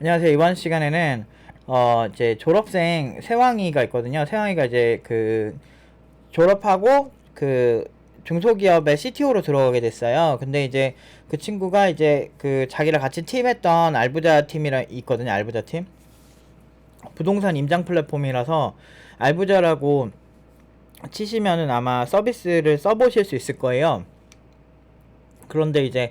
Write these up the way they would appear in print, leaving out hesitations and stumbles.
안녕하세요. 이번 시간에는 이제 졸업생 세왕이가 있거든요. 세왕이가 이제 그 졸업하고 그 중소기업의 CTO로 들어가게 됐어요. 근데 이제 그 친구가 이제 그 자기랑 같이 팀했던 알부자 팀이라 있거든요. 알부자 팀. 부동산 임장 플랫폼이라서 알부자라고 치시면은 아마 서비스를 써보실 수 있을 거예요. 그런데 이제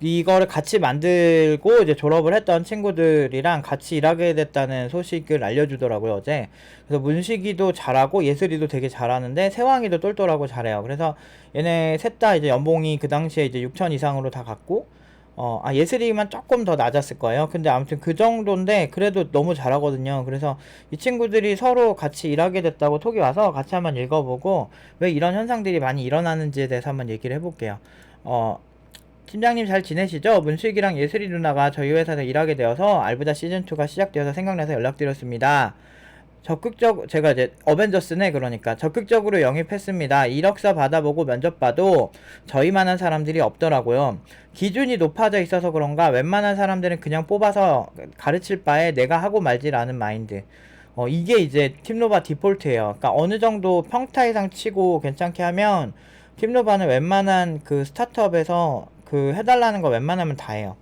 이거를 같이 만들고 이제 졸업을 했던 친구들이랑 같이 일하게 됐다는 소식을 알려주더라고요, 어제. 그래서 문식이도 잘하고 예슬이도 되게 잘하는데 세왕이도 똘똘하고 잘해요. 그래서 얘네 셋 다 이제 연봉이 그 당시에 이제 6천 이상으로 다 갔고, 예슬이만 조금 더 낮았을 거예요. 근데 아무튼 그 정도인데 그래도 너무 잘하거든요. 그래서 이 친구들이 서로 같이 일하게 됐다고 톡이 와서 같이 한번 읽어보고 왜 이런 현상들이 많이 일어나는지에 대해서 한번 얘기를 해볼게요. 어, 팀장님 잘 지내시죠? 문수익이랑 예슬이 누나가 저희 회사에서 일하게 되어서 알부자 시즌2가 시작되어서 생각나서 연락드렸습니다. 제가 이제 어벤져스네, 그러니까 적극적으로 영입했습니다. 이력서 받아보고 면접 봐도 저희만한 사람들이 없더라고요. 기준이 높아져 있어서 그런가 웬만한 사람들은 그냥 뽑아서 가르칠 바에 내가 하고 말지라는 마인드. 이게 이제 팀노바 디폴트예요. 그러니까 어느 정도 평타 이상 치고 괜찮게 하면 팀노바는 웬만한 그 스타트업에서 그 해달라는 거 웬만하면 다 해요.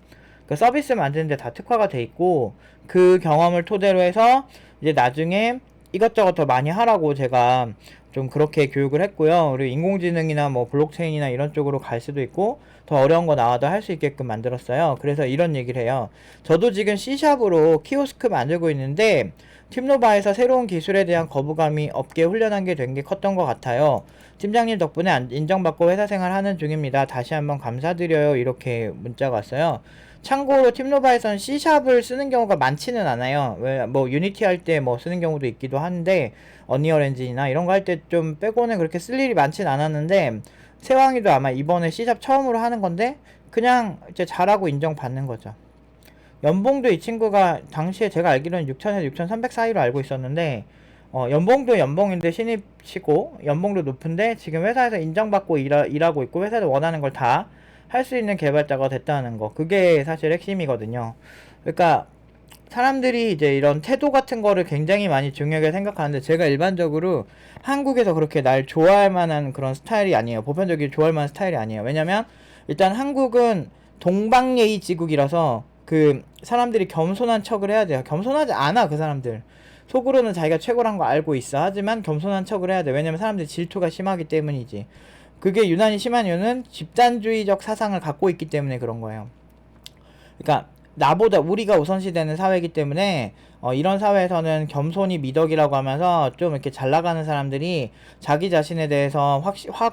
그 서비스 만드는데 다 특화가 돼 있고, 그 경험을 토대로 해서 이제 나중에 이것저것 더 많이 하라고 제가 좀 그렇게 교육을 했고요. 그리고 인공지능이나 뭐 블록체인이나 이런 쪽으로 갈 수도 있고 더 어려운 거 나와도 할 수 있게끔 만들었어요. 그래서 이런 얘기를 해요. 저도 지금 C샵으로 키오스크 만들고 있는데 팀노바에서 새로운 기술에 대한 거부감이 없게 훈련한 게 된 게 컸던 것 같아요. 팀장님 덕분에 인정받고 회사 생활 하는 중입니다. 다시 한번 감사드려요. 이렇게 문자가 왔어요. 참고로 팀노바에서는 C샵을 쓰는 경우가 많지는 않아요. 왜 뭐 유니티 할 때 뭐 쓰는 경우도 있기도 한데, 어니얼 엔진이나 이런 거 할 때 좀 빼고는 그렇게 쓸 일이 많진 않았는데, 세왕이도 아마 이번에 C샵 처음으로 하는 건데 그냥 이제 잘하고 인정받는 거죠. 연봉도 이 친구가 당시에 제가 알기로는 6천에서 6,300 사이로 알고 있었는데, 연봉도 연봉인데 신입치고 연봉도 높은데 지금 회사에서 인정받고 일하고 있고 회사에서 원하는 걸 다 할 수 있는 개발자가 됐다는 거, 그게 사실 핵심이거든요. 그러니까 사람들이 이제 이런 태도 같은 거를 굉장히 많이 중요하게 생각하는데, 제가 일반적으로 한국에서 그렇게 날 좋아할 만한 그런 스타일이 아니에요. 보편적으로 좋아할 만한 스타일이 아니에요. 왜냐면 일단 한국은 동방예의지국이라서 그 사람들이 겸손한 척을 해야 돼요. 겸손하지 않아, 그 사람들. 속으로는 자기가 최고란 거 알고 있어. 하지만 겸손한 척을 해야 돼. 왜냐면 사람들이 질투가 심하기 때문이지. 그게 유난히 심한 이유는 집단주의적 사상을 갖고 있기 때문에 그런 거예요. 그러니까 나보다 우리가 우선시되는 사회이기 때문에 이런 사회에서는 겸손이 미덕이라고 하면서 좀 이렇게 잘 나가는 사람들이 자기 자신에 대해서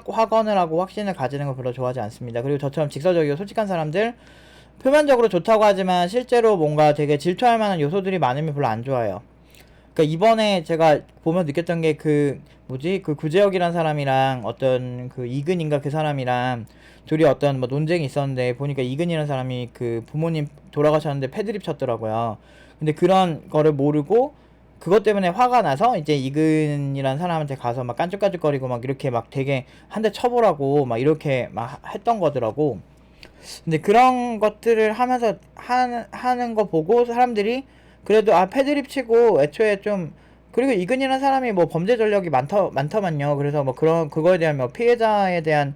확언을 하고 확신을 가지는 걸 별로 좋아하지 않습니다. 그리고 저처럼 직설적이고 솔직한 사람들, 표면적으로 좋다고 하지만 실제로 뭔가 되게 질투할 만한 요소들이 많으면 별로 안 좋아해요. 그러니까 이번에 제가 보면 느꼈던 게 그 뭐지, 그 구제혁이란 사람이랑 어떤 그 이근인가 그 사람이랑 둘이 어떤 뭐 논쟁이 있었는데, 보니까 이근이라는 사람이 그 부모님 돌아가셨는데 패드립 쳤더라고요. 근데 그런 거를 모르고 그것 때문에 화가 나서 이제 이근이라는 사람한테 가서 막 깐죽깐죽거리고 막 이렇게 막 되게 한 대 쳐보라고 막 이렇게 막 했던 거더라고. 근데 그런 것들을 하면서 하는 거 보고 사람들이 그래도 패드립 치고 애초에 좀, 그리고 이근이라는 사람이 뭐 범죄 전력이 많더만요. 그래서 뭐 그거에 대한 뭐 피해자에 대한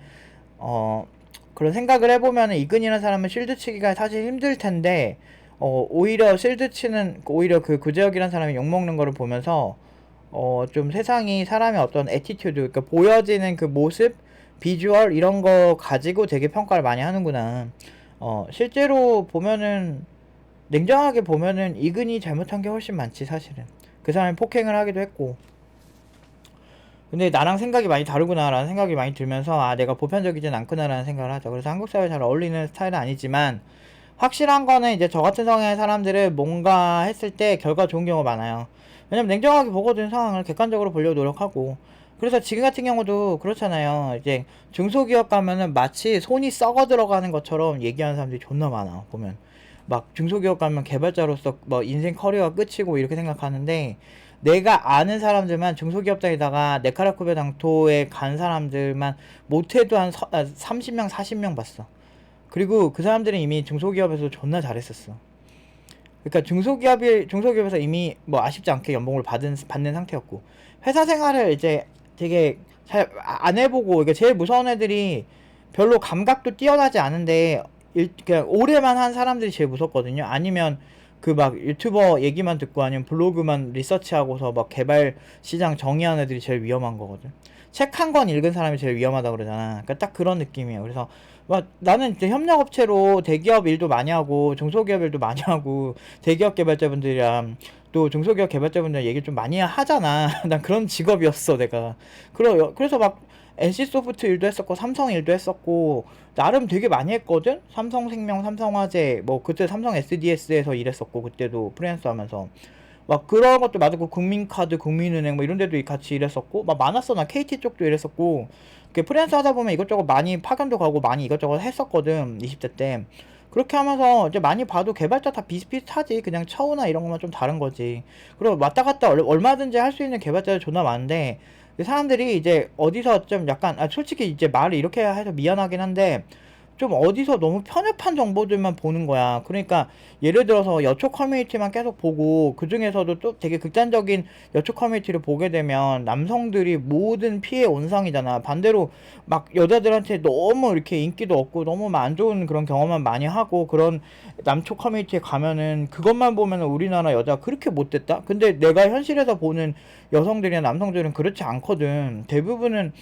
어 그런 생각을 해보면 이근이라는 사람은 실드 치기가 사실 힘들 텐데, 오히려 실드 치는, 오히려 그 구제혁이라는 사람이 욕먹는 거를 보면서 좀 세상이 사람의 어떤 애티튜드, 그러니까 보여지는 그 모습, 비주얼 이런 거 가지고 되게 평가를 많이 하는구나. 실제로 보면은, 냉정하게 보면은 이근이 잘못한 게 훨씬 많지 사실은. 그 사람이 폭행을 하기도 했고. 근데 나랑 생각이 많이 다르구나라는 생각이 많이 들면서 내가 보편적이진 않구나라는 생각을 하죠. 그래서 한국 사회에 잘 어울리는 스타일은 아니지만, 확실한 거는 이제 저 같은 성향의 사람들을 뭔가 했을 때 결과 좋은 경우가 많아요. 왜냐면 냉정하게 보거든, 상황을 객관적으로 보려고 노력하고. 그래서 지금 같은 경우도 그렇잖아요. 이제 중소기업 가면은 마치 손이 썩어 들어가는 것처럼 얘기하는 사람들이 존나 많아, 보면. 막 중소기업 가면 개발자로서 뭐 인생 커리어가 끝이고 이렇게 생각하는데, 내가 아는 사람들만 중소기업 다니다가 네카라쿠베 당토에 간 사람들만 못해도 한 30명 40명 봤어. 그리고 그 사람들은 이미 중소기업에서 존나 잘했었어. 그러니까 중소기업에서 이미 뭐 아쉽지 않게 연봉을 받는 상태였고, 회사 생활을 이제 되게 잘 안 해보고, 이게 제일 무서운 애들이 별로 감각도 뛰어나지 않은데 그냥 오래만 한 사람들이 제일 무섭거든요. 아니면 그 막 유튜버 얘기만 듣고 아니면 블로그만 리서치하고서 막 개발 시장 정의하는 애들이 제일 위험한 거거든. 책 한 권 읽은 사람이 제일 위험하다 그러잖아. 그러니까 딱 그런 느낌이에요. 그래서 막 나는 이제 협력업체로 대기업 일도 많이 하고 중소기업 일도 많이 하고 대기업 개발자분들이랑 또 중소기업 개발자분들 얘기 좀 많이 하잖아. 난 그런 직업이었어 내가. 그래서 막 NC소프트 일도 했었고 삼성 일도 했었고 나름 되게 많이 했거든. 삼성생명, 삼성화재, 뭐 그때 삼성 SDS에서 일했었고 그때도 프리랜서 하면서 막 그런 것도 많았고 국민카드, 국민은행 뭐 이런 데도 같이 일했었고 막 많았어. 나 KT 쪽도 일했었고 프리랜서 하다 보면 이것저것 많이 파견도 가고 많이 이것저것 했었거든 20대 때. 그렇게 하면서 이제 많이 봐도 개발자 다 비슷비슷하지. 그냥 처우나 이런 것만 좀 다른 거지. 그리고 왔다 갔다 얼마든지 할 수 있는 개발자들 존나 많은데 사람들이 이제 어디서 좀 약간 솔직히 이제 말을 이렇게 해서 미안하긴 한데 좀 어디서 너무 편협한 정보들만 보는 거야. 그러니까 예를 들어서 여초 커뮤니티만 계속 보고 그 중에서도 또 되게 극단적인 여초 커뮤니티를 보게 되면 남성들이 모든 피해 온상이잖아. 반대로 막 여자들한테 너무 이렇게 인기도 없고 너무 안 좋은 그런 경험만 많이 하고 그런 남초 커뮤니티에 가면은 그것만 보면은 우리나라 여자 그렇게 못됐다? 근데 내가 현실에서 보는 여성들이나 남성들은 그렇지 않거든. 대부분은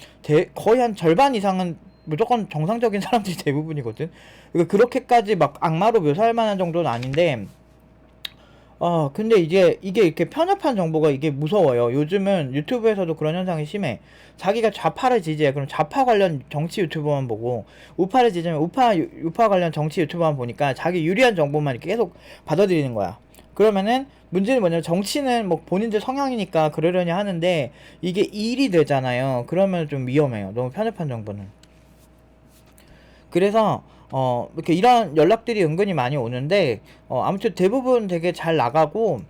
거의 한 절반 이상은 무조건 정상적인 사람들이 대부분이거든. 그러니까 그렇게까지 막 악마로 묘사할 만한 정도는 아닌데, 근데 이게 이렇게 편협한 정보가 이게 무서워요. 요즘은 유튜브에서도 그런 현상이 심해. 자기가 좌파를 지지해. 그럼 좌파 관련 정치 유튜버만 보고, 우파를 지지하면 우파 관련 정치 유튜버만 보니까 자기 유리한 정보만 이렇게 계속 받아들이는 거야. 그러면은 문제는 뭐냐면 정치는 뭐 본인들 성향이니까 그러려니 하는데 이게 일이 되잖아요. 그러면 좀 위험해요. 너무 편협한 정보는. 그래서 이렇게 이런 연락들이 은근히 많이 오는데 아무튼 대부분 되게 잘 나가고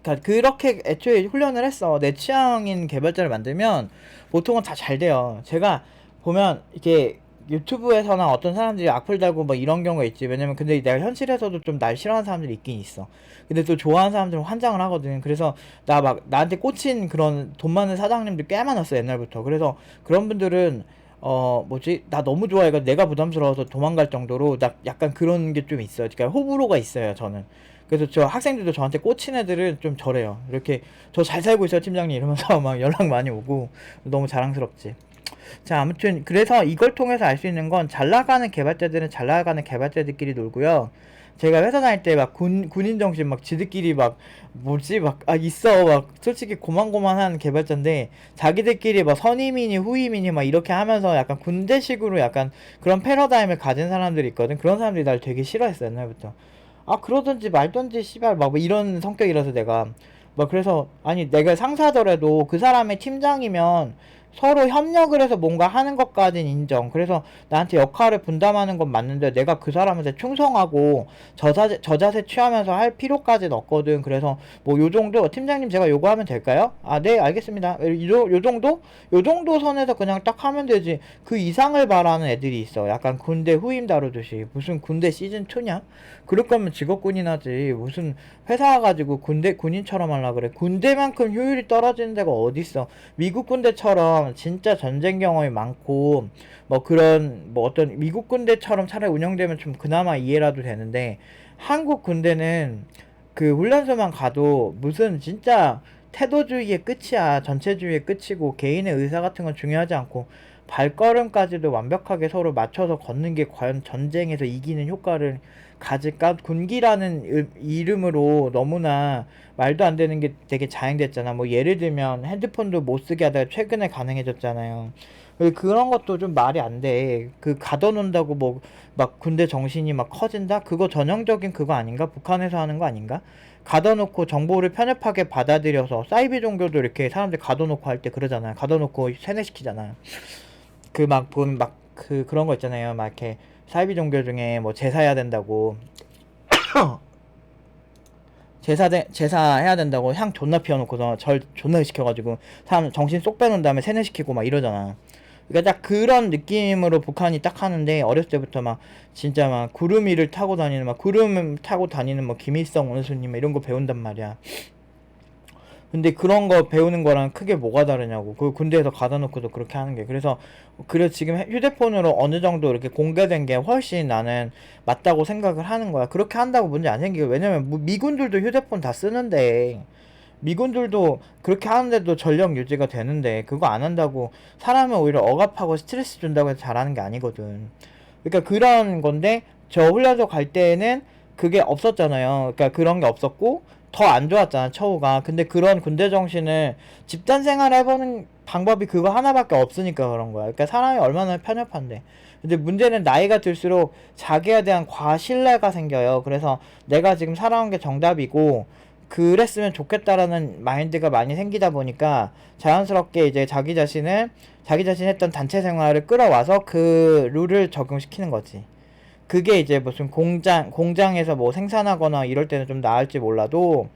그러니까 그렇게 애초에 훈련을 했어. 내 취향인 개발자를 만들면 보통은 다 잘 돼요. 제가 보면 이게 유튜브에서나 어떤 사람들이 악플 달고 뭐 이런 경우가 있지. 왜냐면 근데 내가 현실에서도 좀 날 싫어하는 사람들이 있긴 있어. 근데 또 좋아하는 사람들은 환장을 하거든. 그래서 나한테 꽂힌 그런 돈 많은 사장님들 꽤 많았어 옛날부터. 그래서 그런 분들은 뭐지? 나 너무 좋아해가 내가 부담스러워서 도망갈 정도로 나 약간 그런 게 좀 있어요. 그러니까 호불호가 있어요, 저는. 그래서 저 학생들도 저한테 꽂힌 애들은 좀 저래요. 이렇게 저 잘 살고 있어요, 팀장님 이러면서 막 연락 많이 오고 너무 자랑스럽지. 자, 아무튼 그래서 이걸 통해서 알 수 있는 건 잘 나가는 개발자들은 잘 나가는 개발자들끼리 놀고요. 제가 회사 다닐 때 막 군인 정신 막 지들끼리 막 뭐지 막 있어 막 솔직히 고만고만한 개발자인데 자기들끼리 막 선임이니 후임이니 막 이렇게 하면서 약간 군대식으로 약간 그런 패러다임을 가진 사람들이 있거든. 그런 사람들이 날 되게 싫어했어 옛날부터. 그러던지 말던지 씨발 막 뭐 이런 성격이라서 내가 막 그래서 아니 내가 상사더라도 그 사람의 팀장이면 서로 협력을 해서 뭔가 하는 것까진 인정. 그래서 나한테 역할을 분담하는 건 맞는데 내가 그 사람한테 충성하고 저자세 취하면서 할 필요까지는 없거든. 그래서 뭐 요 정도 팀장님 제가 요거 하면 될까요? 네 알겠습니다. 요 정도? 요 정도 선에서 그냥 딱 하면 되지. 그 이상을 바라는 애들이 있어. 약간 군대 후임 다루듯이. 무슨 군대 시즌2냐? 그럴 거면 직업군인 하지. 무슨 회사 가지고 군인처럼 하려 그래. 군대만큼 효율이 떨어지는 데가 어딨어. 미국 군대처럼 진짜 전쟁 경험이 많고 뭐 그런 뭐 어떤 미국 군대처럼 차라리 운영되면 좀 그나마 이해라도 되는데 한국 군대는 그 훈련소만 가도 무슨 진짜 태도주의의 끝이야. 전체주의의 끝이고 개인의 의사 같은 건 중요하지 않고 발걸음까지도 완벽하게 서로 맞춰서 걷는 게 과연 전쟁에서 이기는 효과를 가질까? 군기라는 이름으로 너무나 말도 안 되는 게 되게 자행됐잖아. 뭐 예를 들면 핸드폰도 못 쓰게 하다가 최근에 가능해졌잖아요. 그런 것도 좀 말이 안 돼. 가둬놓는다고 뭐 막 군대 정신이 막 커진다? 그거 전형적인 그거 아닌가? 북한에서 하는 거 아닌가? 가둬놓고 정보를 편협하게 받아들여서 사이비 종교도 이렇게 사람들 가둬놓고 할 때 그러잖아요. 가둬놓고 세뇌시키잖아요. 그런 거 있잖아요. 막 이렇게 사이비 종교 중에 뭐 제사해야 된다고 제사 해야 된다고 향 존나 피워놓고서 절 존나 시켜가지고 사람 정신 쏙 빼놓은 다음에 세뇌시키고 막 이러잖아. 그러니까 딱 그런 느낌으로 북한이 딱 하는데, 어렸을 때부터 막 진짜 막 구름 위를 타고 다니는, 막 구름 타고 다니는 뭐 김일성 원수님 이런 거 배운단 말이야. 근데 그런 거 배우는 거랑 크게 뭐가 다르냐고. 그 군대에서 가다 놓고도 그렇게 하는 게. 그래 지금 휴대폰으로 어느 정도 이렇게 공개된 게 훨씬 나는 맞다고 생각을 하는 거야. 그렇게 한다고 문제 안 생기고. 왜냐면 미군들도 휴대폰 다 쓰는데, 미군들도 그렇게 하는데도 전력 유지가 되는데, 그거 안 한다고 사람을 오히려 억압하고 스트레스 준다고 해서 잘하는 게 아니거든. 그러니까 그런 건데, 저 훈련소 갈 때에는 그게 없었잖아요. 그러니까 그런 게 없었고 더 안 좋았잖아, 처우가. 근데 그런 군대 정신을 집단 생활 해보는 방법이 그거 하나밖에 없으니까 그런 거야. 그러니까 사람이 얼마나 편협한데. 근데 문제는 나이가 들수록 자기에 대한 과신뢰가 생겨요. 그래서 내가 지금 살아온 게 정답이고 그랬으면 좋겠다라는 마인드가 많이 생기다 보니까 자연스럽게 이제 자기 자신 했던 단체 생활을 끌어와서 그 룰을 적용시키는 거지. 그게 이제 무슨 공장에서 뭐 생산하거나 이럴 때는 좀 나을지 몰라도,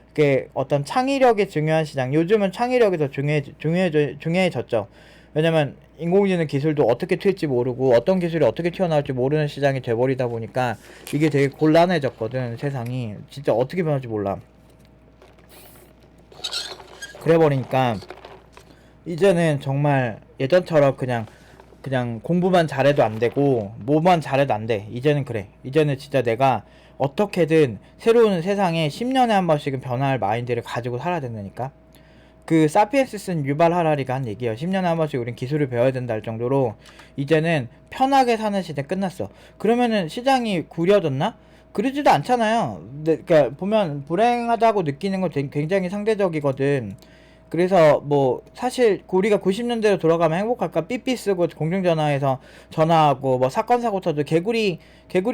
그게 어떤 창의력이 중요한 시장, 요즘은 창의력이 더 중요해졌죠. 왜냐면 인공지능 기술도 어떻게 튈지 모르고 어떤 기술이 어떻게 튀어나올지 모르는 시장이 돼버리다 보니까 이게 되게 곤란해졌거든, 세상이. 진짜 어떻게 변할지 몰라. 그래 버리니까 이제는 정말 예전처럼 그냥 공부만 잘해도 안 되고 뭐만 잘해도 안 돼. 이제는 그래. 이제는 진짜 내가 어떻게든 새로운 세상에 10년에 한 번씩은 변화할 마인드를 가지고 살아야 된다니까. 그 사피엔스 쓴 유발 하라리가 한 얘기야. 10년에 한 번씩 우린 기술을 배워야 된다 할 정도로 이제는 편하게 사는 시대 끝났어. 그러면은 시장이 구려졌나? 그러지도 않잖아요. 그러니까 보면 불행하다고 느끼는 건 굉장히 상대적이거든. 그래서 뭐 사실 우리가 90년대로 돌아가면 행복할까? 삐삐 쓰고 공중전화해서 전화하고 뭐 사건 사고 터져. 개구리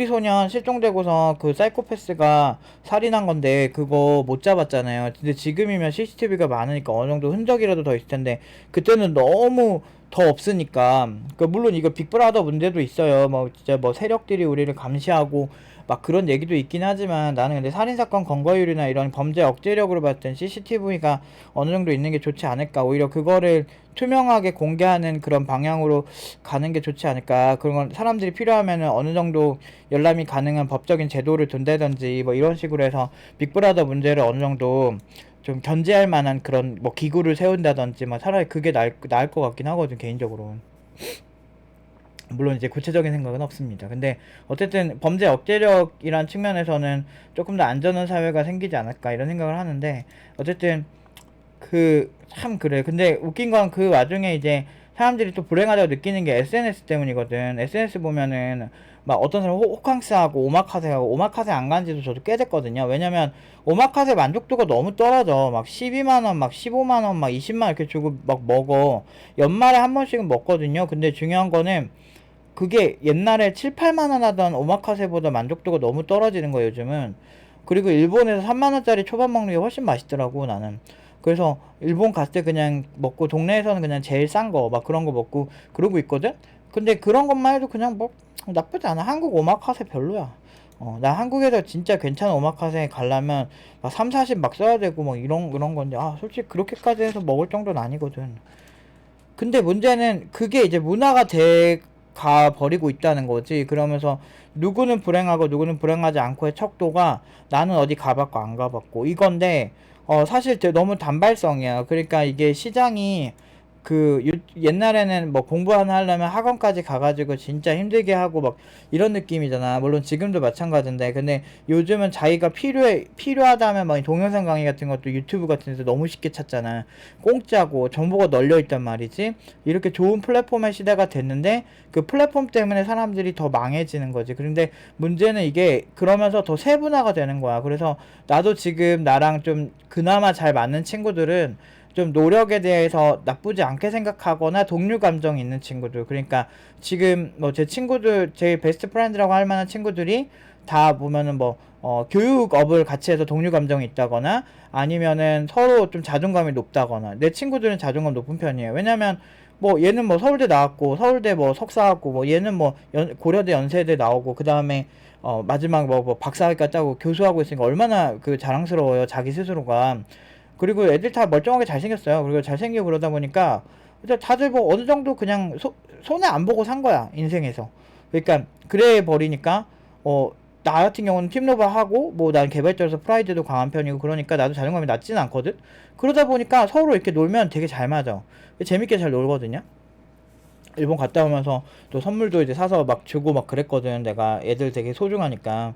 소년 실종되고서 그 사이코패스가 살인한 건데 그거 못 잡았잖아요. 근데 지금이면 CCTV가 많으니까 어느 정도 흔적이라도 더 있을 텐데, 그때는 너무 더 없으니까. 그러니까 물론 이거 빅브라더 문제도 있어요. 뭐 진짜 뭐 세력들이 우리를 감시하고 막 그런 얘기도 있긴 하지만, 나는 근데 살인사건 검거율이나 이런 범죄 억제력으로 봤을 땐 CCTV가 어느 정도 있는 게 좋지 않을까. 오히려 그거를 투명하게 공개하는 그런 방향으로 가는 게 좋지 않을까. 그런 건 사람들이 필요하면은 어느 정도 열람이 가능한 법적인 제도를 둔다든지 뭐 이런 식으로 해서 빅브라더 문제를 어느 정도 좀 견제할 만한 그런 뭐 기구를 세운다든지, 뭐 차라리 그게 나을 것 같긴 하거든, 개인적으로. 물론 이제 구체적인 생각은 없습니다. 근데 어쨌든 범죄 억제력이란 측면에서는 조금 더 안전한 사회가 생기지 않을까 이런 생각을 하는데, 어쨌든 참 그래. 근데 웃긴 건 그 와중에 이제 사람들이 또 불행하다고 느끼는 게 SNS 때문이거든. SNS 보면은 막 어떤 사람 호캉스하고 오마카세 안 간 지도 저도 꽤 됐거든요. 왜냐면 오마카세 만족도가 너무 떨어져. 막 12만원, 막 15만원, 막 20만원 이렇게 주고 막 먹어. 연말에 한 번씩은 먹거든요. 근데 중요한 거는 그게 옛날에 7, 8만원 하던 오마카세보다 만족도가 너무 떨어지는 거예요, 요즘은. 그리고 일본에서 3만원짜리 초밥 먹는 게 훨씬 맛있더라고, 나는. 그래서 일본 갔을 때 그냥 먹고, 동네에서는 그냥 제일 싼 거 막 그런 거 먹고 그러고 있거든. 근데 그런 것만 해도 그냥 뭐 나쁘지 않아. 한국 오마카세 별로야. 나 한국에서 진짜 괜찮은 오마카세 가려면 막 3, 40 막 써야 되고 뭐 이런 건데, 솔직히 그렇게까지 해서 먹을 정도는 아니거든. 근데 문제는 그게 이제 문화가 돼 가 버리고 있다는 거지. 그러면서 누구는 불행하고 누구는 불행하지 않고의 척도가, 나는 어디 가봤고 안 가봤고 이건데, 사실 너무 단발성이야. 그러니까 이게 시장이 옛날에는 뭐 공부 하나 하려면 학원까지 가가지고 진짜 힘들게 하고 막 이런 느낌이잖아. 물론 지금도 마찬가지인데, 근데 요즘은 자기가 필요하다면 막 동영상 강의 같은 것도 유튜브 같은 데서 너무 쉽게 찾잖아. 공짜고 정보가 널려 있단 말이지. 이렇게 좋은 플랫폼의 시대가 됐는데 그 플랫폼 때문에 사람들이 더 망해지는 거지. 그런데 문제는 이게 그러면서 더 세분화가 되는 거야. 그래서 나도 지금 나랑 좀 그나마 잘 맞는 친구들은 좀 노력에 대해서 나쁘지 않게 생각하거나 동료 감정이 있는 친구들. 그러니까 지금 뭐 제 친구들, 제 베스트 프렌드라고 할 만한 친구들이 다 보면은 뭐 교육업을 같이 해서 동료 감정이 있다거나, 아니면은 서로 좀 자존감이 높다거나. 내 친구들은 자존감 높은 편이에요. 왜냐면 뭐 얘는 뭐 서울대 나왔고 서울대 뭐 석사하고, 뭐 얘는 뭐 고려대 연세대 나오고, 그 다음에 마지막 뭐 박사학위까지 따고 교수하고 있으니까 얼마나 자랑스러워요, 자기 스스로가. 그리고 애들 다 멀쩡하게 잘생겼어요. 그리고 잘생기고 그러다 보니까 그래서 다들 뭐 어느 정도 그냥 손해 안 보고 산 거야, 인생에서. 그러니까 그래 버리니까 나 같은 경우는 팀로버 하고 뭐 난 개발자로서 프라이드도 강한 편이고 그러니까 나도 자존감이 낮지는 않거든. 그러다 보니까 서로 이렇게 놀면 되게 잘 맞아. 재밌게 잘 놀거든요. 일본 갔다 오면서 또 선물도 이제 사서 막 주고 막 그랬거든. 내가 애들 되게 소중하니까.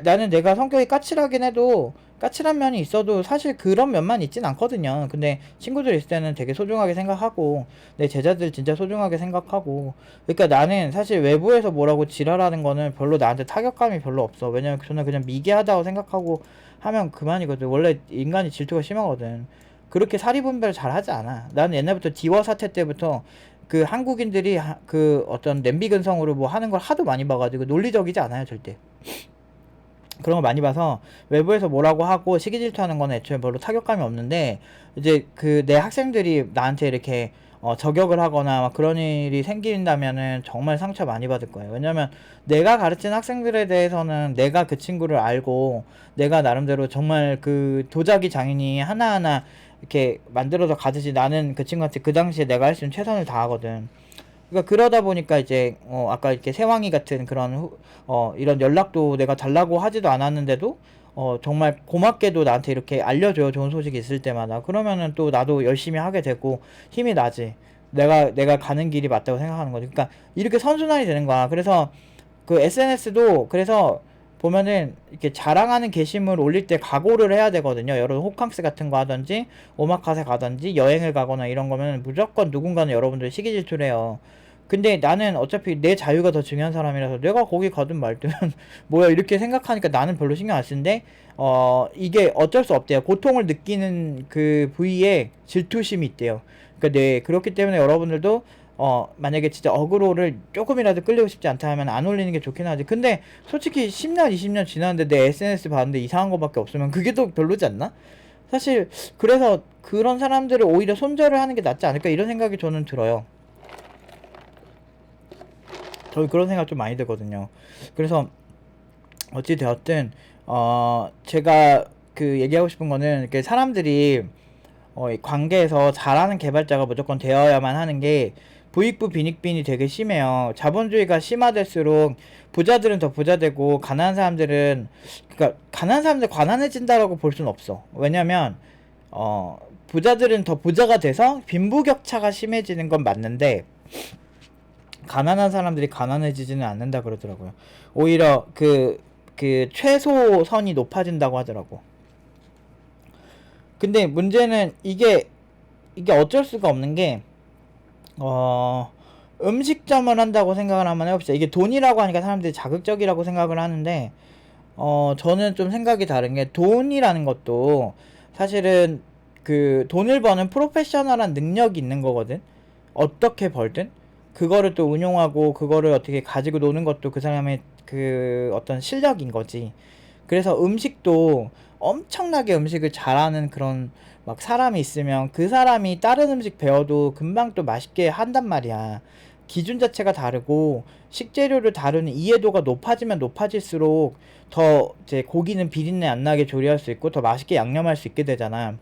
나는 내가 성격이 까칠하긴 해도 까칠한 면이 있어도 사실 그런 면만 있진 않거든요. 근데 친구들 있을 때는 되게 소중하게 생각하고 내 제자들 진짜 소중하게 생각하고 그러니까 나는 사실 외부에서 뭐라고 지랄하는 거는 별로 나한테 타격감이 별로 없어. 왜냐면 저는 그냥 미개하다고 생각하고 하면 그만이거든. 원래 인간이 질투가 심하거든. 그렇게 사리분별 잘 하지 않아. 나는 옛날부터 디워 사태 때부터 그 한국인들이 그 어떤 냄비 근성으로 뭐 하는 걸 하도 많이 봐가지고 논리적이지 않아요, 절대. 그런 거 많이 봐서 외부에서 뭐라고 하고 시기 질투하는 거는 애초에 별로 타격감이 없는데 이제 그 내 학생들이 나한테 이렇게 저격을 하거나 막 그런 일이 생긴다면은 정말 상처 많이 받을 거예요. 왜냐면 내가 가르친 학생들에 대해서는 내가 그 친구를 알고 내가 나름대로 정말 그 도자기 장인이 하나하나 이렇게 만들어서 가듯이 나는 그 친구한테 그 당시에 내가 할 수 있는 최선을 다하거든. 그러니까 그러다 보니까 이제 아까 이렇게 세왕이 같은 그런 이런 연락도 내가 달라고 하지도 않았는데도 정말 고맙게도 나한테 이렇게 알려줘요. 좋은 소식이 있을 때마다. 그러면은 또 나도 열심히 하게 되고 힘이 나지. 내가 가는 길이 맞다고 생각하는 거지. 그러니까 이렇게 선순환이 되는 거야. 그래서 그 SNS도 그래서 보면은 이렇게 자랑하는 게시물 올릴 때 각오를 해야 되거든요. 여러분 호캉스 같은 거 하든지 오마카세 가든지 여행을 가거나 이런 거면 무조건 누군가는 여러분들 시기 질투를 해요. 근데 나는 어차피 내 자유가 더 중요한 사람이라서 내가 거기 가든 말든 뭐야 이렇게 생각하니까 나는 별로 신경 안 쓰는데 이게 어쩔 수 없대요. 고통을 느끼는 그 부위에 질투심이 있대요. 그러니까 네, 그렇기 때문에 여러분들도 만약에 진짜 어그로를 조금이라도 끌리고 싶지 않다 하면 안 올리는 게 좋긴 하지. 근데 솔직히 10년 20년 지났는데 내 SNS 봤는데 이상한 거밖에 없으면 그게 더 별로지 않나? 사실 그래서 그런 사람들을 오히려 손절을 하는 게 낫지 않을까 이런 생각이 저는 들어요. 저는 그런 생각 좀 많이 들거든요. 그래서 어찌 되었든 제가 그 얘기하고 싶은 거는 이렇게 사람들이 이 관계에서 잘하는 개발자가 무조건 되어야만 하는 게 부익부 빈익빈이 되게 심해요. 자본주의가 심화될수록 부자들은 더 부자되고 가난한 사람들은 그러니까 가난한 사람들 가난해진다라고 볼 수는 없어. 왜냐면 부자들은 더 부자가 돼서 빈부격차가 심해지는 건 맞는데 가난한 사람들이 가난해지지는 않는다 그러더라고요. 오히려 그 최소선이 높아진다고 하더라고. 근데 문제는 이게 어쩔 수가 없는 게 음식점을 한다고 생각을 한번 해봅시다. 이게 돈이라고 하니까 사람들이 자극적이라고 생각을 하는데 저는 좀 생각이 다른 게 돈이라는 것도 사실은 그 돈을 버는 프로페셔널한 능력이 있는 거거든. 어떻게 벌든 그거를 또 운용하고 그거를 어떻게 가지고 노는 것도 그 사람의 그 어떤 실력인 거지. 그래서 음식도 엄청나게 음식을 잘하는 그런 막 사람이 있으면 그 사람이 다른 음식 배워도 금방 또 맛있게 한단 말이야. 기준 자체가 다르고 식재료를 다루는 이해도가 높아지면 높아질수록 더 이제 고기는 비린내 안 나게 조리할 수 있고 더 맛있게 양념할 수 있게 되잖아.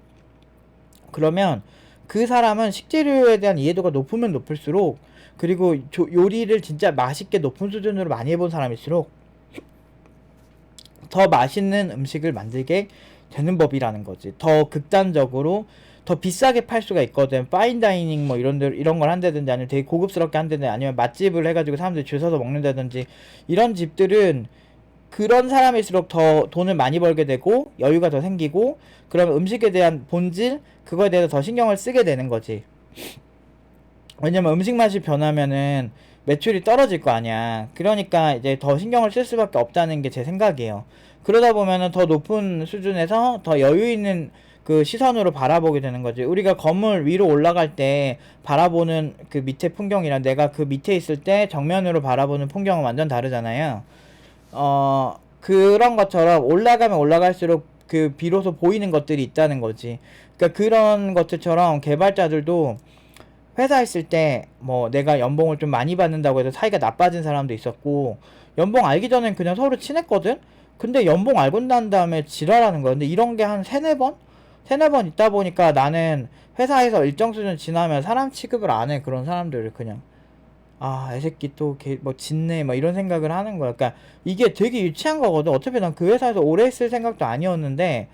그러면 그 사람은 식재료에 대한 이해도가 높으면 높을수록 그리고 요리를 진짜 맛있게 높은 수준으로 많이 해본 사람일수록 더 맛있는 음식을 만들게 되는 법이라는 거지. 더 극단적으로 더 비싸게 팔 수가 있거든. 파인다이닝 뭐 이런 걸 한다든지 아니면 되게 고급스럽게 한다든지 아니면 맛집을 해가지고 사람들이 줄 서서 먹는다든지 이런 집들은 그런 사람일수록 더 돈을 많이 벌게 되고 여유가 더 생기고 그러면 음식에 대한 본질 그거에 대해서 더 신경을 쓰게 되는 거지. 왜냐면 음식 맛이 변하면은 매출이 떨어질 거 아니야. 그러니까 이제 더 신경을 쓸 수밖에 없다는 게 제 생각이에요. 그러다 보면은 더 높은 수준에서 더 여유 있는 그 시선으로 바라보게 되는 거지. 우리가 건물 위로 올라갈 때 바라보는 그 밑에 풍경이랑 내가 그 밑에 있을 때 정면으로 바라보는 풍경은 완전 다르잖아요. 그런 것처럼 올라가면 올라갈수록 그 비로소 보이는 것들이 있다는 거지. 그러니까 그런 것들처럼 개발자들도 회사 있을 때 뭐 내가 연봉을 좀 많이 받는다고 해서 사이가 나빠진 사람도 있었고 연봉 알기 전엔 그냥 서로 친했거든? 근데 연봉 알고 난 다음에 지랄하는 거야. 근데 이런 게 한 세네 번? 세네 번 있다 보니까 나는 회사에서 일정 수준 지나면 사람 취급을 안 해. 그런 사람들을 그냥. 아, 애새끼 또 뭐 짖네 막 이런 생각을 하는 거야. 그러니까 이게 되게 유치한 거거든. 어차피 난 그 회사에서 오래 있을 생각도 아니었는데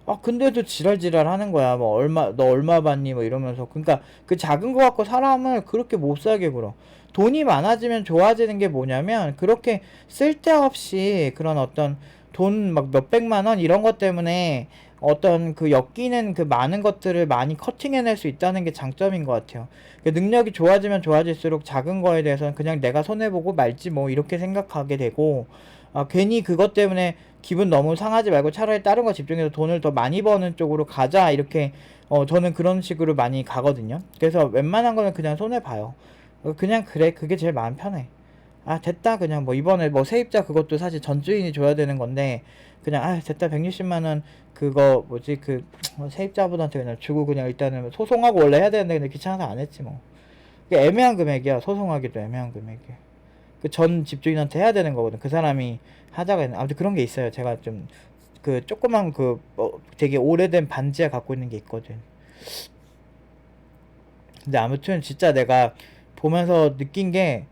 아 근데도 지랄지랄 하는 거야. 뭐 너 얼마 받니 뭐 이러면서. 그러니까 그 작은 거 갖고 사람을 그렇게 못 살게 굴어. 돈이 많아지면 좋아지는 게 뭐냐면 그렇게 쓸데없이 그런 어떤 돈 막 몇백만 원 이런 것 때문에 어떤 그 엮이는 그 많은 것들을 많이 커팅해낼 수 있다는 게 장점인 것 같아요. 그 능력이 좋아지면 좋아질수록 작은 거에 대해서는 그냥 내가 손해보고 말지 뭐 이렇게 생각하게 되고, 아, 괜히 그것 때문에 기분 너무 상하지 말고 차라리 다른 거 집중해서 돈을 더 많이 버는 쪽으로 가자 이렇게 저는 그런 식으로 많이 가거든요. 그래서 웬만한 거는 그냥 손해봐요. 그냥 그래, 그게 제일 마음 편해. 아 됐다, 그냥 뭐 이번에 뭐 세입자 그것도 사실 전주인이 줘야 되는 건데 그냥 아 됐다, 160만원 그거 뭐지 그 세입자분한테 그냥 주고 그냥 일단은 소송하고 원래 해야 되는데 근데 귀찮아서 안 했지 뭐. 그게 애매한 금액이야. 소송하기도 애매한 금액이야. 그 전 집주인한테 해야 되는 거거든. 그 사람이 하자가 있는. 아무튼 그런 게 있어요. 제가 좀 그 조그만 그 되게 오래된 반지하 갖고 있는 게 있거든. 근데 아무튼 진짜 내가 보면서 느낀 게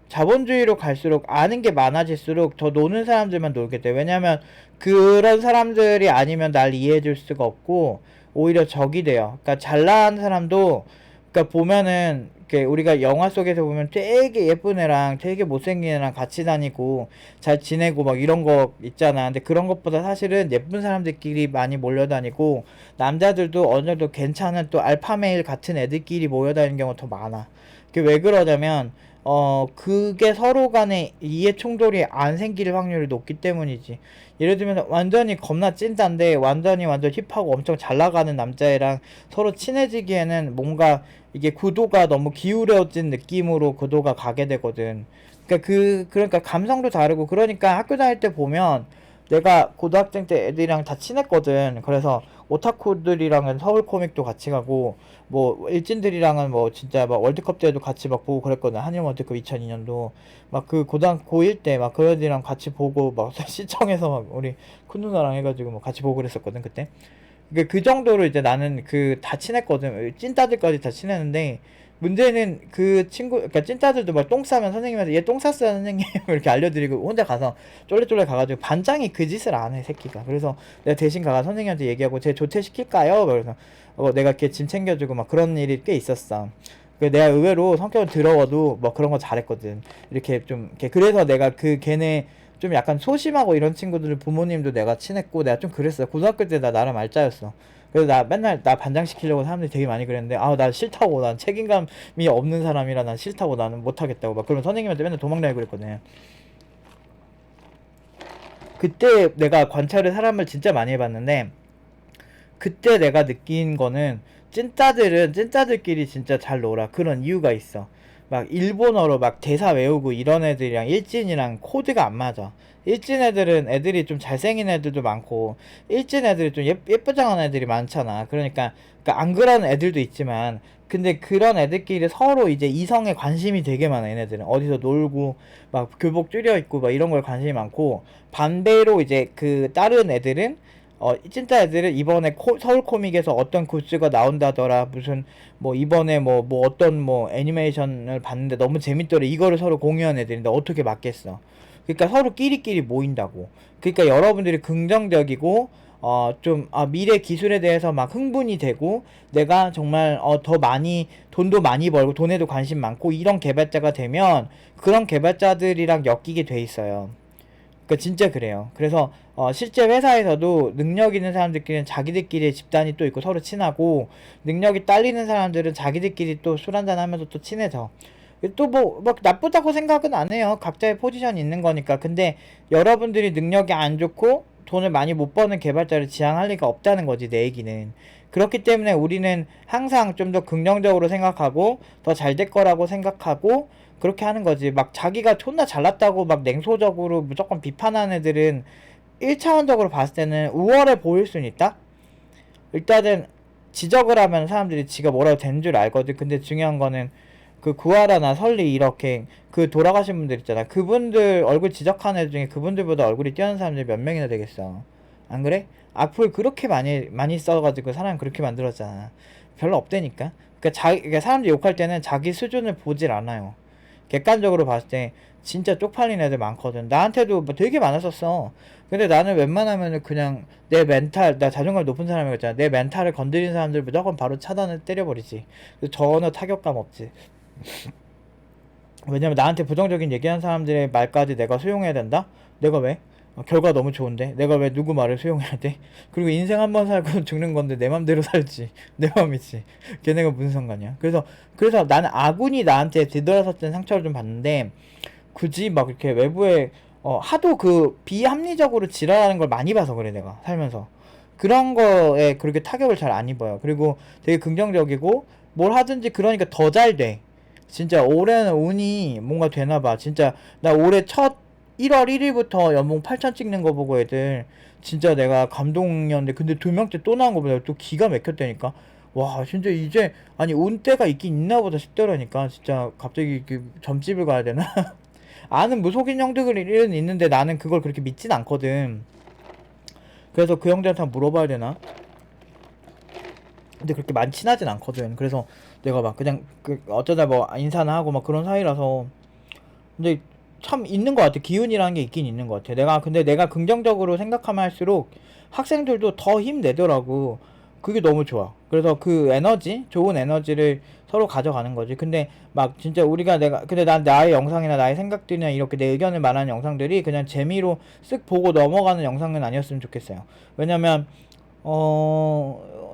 자본주의로 갈수록 아는 게 많아질수록 더 노는 사람들만 놀게 돼. 왜냐면 그런 사람들이 아니면 날 이해해 줄 수가 없고 오히려 적이 돼요. 그러니까 잘난 사람도, 그러니까 보면은 이렇게 우리가 영화 속에서 보면 되게 예쁜 애랑 되게 못생긴 애랑 같이 다니고 잘 지내고 막 이런 거 있잖아. 근데 그런 것보다 사실은 예쁜 사람들끼리 많이 몰려다니고 남자들도 어느 정도 괜찮은 또 알파메일 같은 애들끼리 모여다니는 경우가 더 많아. 그게 왜 그러냐면 그게 서로 간에 이해 충돌이 안 생길 확률이 높기 때문이지. 예를 들면 완전히 겁나 찐따인데 완전 힙하고 엄청 잘 나가는 남자애랑 서로 친해지기에는 뭔가 이게 구도가 너무 기울어진 느낌으로 구도가 가게 되거든. 그러니까 감성도 다르고, 그러니까 학교 다닐 때 보면 내가 고등학생 때 애들이랑 다 친했거든. 그래서 오타쿠들이랑은 서울 코믹도 같이 가고 뭐 일진들이랑은 뭐 진짜 막 월드컵 때도 같이 막 보고 그랬거든. 한일 월드컵 2002년도 막 그 고1 때 막 그 애들이랑 같이 보고 막 시청에서 막 우리 큰 누나랑 해가지고 뭐 같이 보고 그랬었거든 그때. 그 정도로 이제 나는 그 다 친했거든. 찐따들까지 다 친했는데 문제는 그 친구, 그러니까 찐따들도 막 똥 싸면 선생님한테 얘 똥 쌌어요 선생님 이렇게 알려드리고 혼자 가서 쫄래쫄래 가가지고 반장이 그 짓을 안 해 새끼가. 그래서 내가 대신 가서 선생님한테 얘기하고 쟤 조퇴시킬까요? 그래서 내가 이렇게 짐 챙겨주고 막 그런 일이 꽤 있었어. 내가 의외로 성격은 더러워도 뭐 그런 거 잘했거든. 이렇게 좀 이렇게. 그래서 내가 그 걔네 좀 약간 소심하고 이런 친구들 부모님도 내가 친했고 내가 좀 그랬어. 고등학교 때 나 나름 알짜였어. 그래서 나 맨날 나 반장 시키려고 사람들이 되게 많이 그랬는데 아 나 싫다고, 난 책임감이 없는 사람이라 난 싫다고, 나는 못하겠다고 막 그러면 선생님한테 맨날 도망다니고 그랬거든. 그때 내가 관찰을 사람을 진짜 많이 해봤는데 그때 내가 느낀 거는 찐따들은 찐따들끼리 진짜 잘 놀아. 그런 이유가 있어. 막 일본어로 막 대사 외우고 이런 애들이랑 일진이랑 코드가 안 맞아. 일진 애들은 애들이 좀 잘생긴 애들도 많고 일진 애들이 좀 예쁘장한 애들이 많잖아. 그러니까 안 그런 애들도 있지만 근데 그런 애들끼리 서로 이제 이성에 관심이 되게 많아. 얘네들은 어디서 놀고 막 교복 줄여 입고 막 이런 걸 관심이 많고, 반대로 이제 그 다른 애들은 찐따 애들은 이번에 서울 코믹에서 어떤 굿즈가 나온다더라, 무슨 뭐 이번에 뭐 어떤 뭐 애니메이션을 봤는데 너무 재밌더래, 이거를 서로 공유한 애들인데 어떻게 맞겠어. 그러니까 서로 끼리끼리 모인다고. 그러니까 여러분들이 긍정적이고 좀 미래 기술에 대해서 막 흥분이 되고 내가 정말 더 많이 돈도 많이 벌고 돈에도 관심 많고 이런 개발자가 되면 그런 개발자들이랑 엮이게 돼 있어요. 그러니까 진짜 그래요. 그래서 실제 회사에서도 능력 있는 사람들끼리는 자기들끼리 집단이 또 있고 서로 친하고, 능력이 딸리는 사람들은 자기들끼리 또 술 한잔 하면서 또 친해져. 또 뭐 나쁘다고 생각은 안 해요. 각자의 포지션이 있는 거니까. 근데 여러분들이 능력이 안 좋고 돈을 많이 못 버는 개발자를 지향할 리가 없다는 거지, 내 얘기는. 그렇기 때문에 우리는 항상 좀 더 긍정적으로 생각하고 더 잘 될 거라고 생각하고 그렇게 하는 거지. 막 자기가 존나 잘났다고 막 냉소적으로 무조건 비판하는 애들은 1차원적으로 봤을 때는 우월해 보일 수는 있다? 일단은 지적을 하면 사람들이 지가 뭐라고 된 줄 알거든. 근데 중요한 거는 그 구하라나 설리 이렇게 그 돌아가신 분들 있잖아. 그분들 얼굴 지적하는 애 중에 그분들보다 얼굴이 뛰어난 사람들이 몇 명이나 되겠어. 안 그래? 악플 그렇게 많이 써가지고 사람 그렇게 만들었잖아. 별로 없다니까. 그러니까 사람들이 욕할 때는 자기 수준을 보질 않아요. 객관적으로 봤을 때 진짜 쪽팔린 애들 많거든. 나한테도 뭐 되게 많았었어. 근데 나는 웬만하면은 그냥 내 멘탈, 나 자존감 높은 사람이었잖아. 내 멘탈을 건드린 사람들 무조건 바로 차단을 때려버리지. 전혀 타격감 없지. 왜냐면 나한테 부정적인 얘기한 사람들의 말까지 내가 수용해야 된다? 내가 왜? 결과 너무 좋은데 내가 왜 누구 말을 수용해야 돼? 그리고 인생 한 번 살고 죽는 건데 내 맘대로 살지. 내 맘이지. 걔네가 무슨 상관이야. 그래서 나는 아군이 나한테 뒤돌아섰던 상처를 좀 받는데 굳이 막 이렇게 외부에 하도 그 비합리적으로 지랄하는 걸 많이 봐서 그래. 내가 살면서 그런 거에 그렇게 타격을 잘 안 입어요. 그리고 되게 긍정적이고 뭘 하든지 그러니까 더 잘 돼. 진짜 올해는 운이 뭔가 되나봐. 진짜 나 올해 첫 1월 1일부터 연봉 8천 찍는 거 보고 애들 진짜 내가 감동이었는데, 근데 2명째 또 나온 거 보다 또 기가 막혔다니까. 와 진짜 이제 아니 운 때가 있긴 있나 보다 싶더라니까. 진짜 갑자기 그 점집을 가야 되나? 아는 무속인 형들은 있는데 나는 그걸 그렇게 믿진 않거든. 그래서 그 형들한테 한번 물어봐야 되나? 근데 그렇게 많이 친하진 않거든. 그래서 내가 막 그냥 어쩌다 뭐 인사나 하고 막 그런 사이라서. 근데 참 있는 것 같아. 기운이라는 게 있긴 있는 것 같아. 근데 내가 긍정적으로 생각하면 할수록 학생들도 더 힘내더라고. 그게 너무 좋아. 그래서 그 에너지, 좋은 에너지를 서로 가져가는 거지. 근데 막 진짜 근데 난 나의 영상이나 나의 생각들이나 이렇게 내 의견을 말하는 영상들이 그냥 재미로 쓱 보고 넘어가는 영상은 아니었으면 좋겠어요. 왜냐면,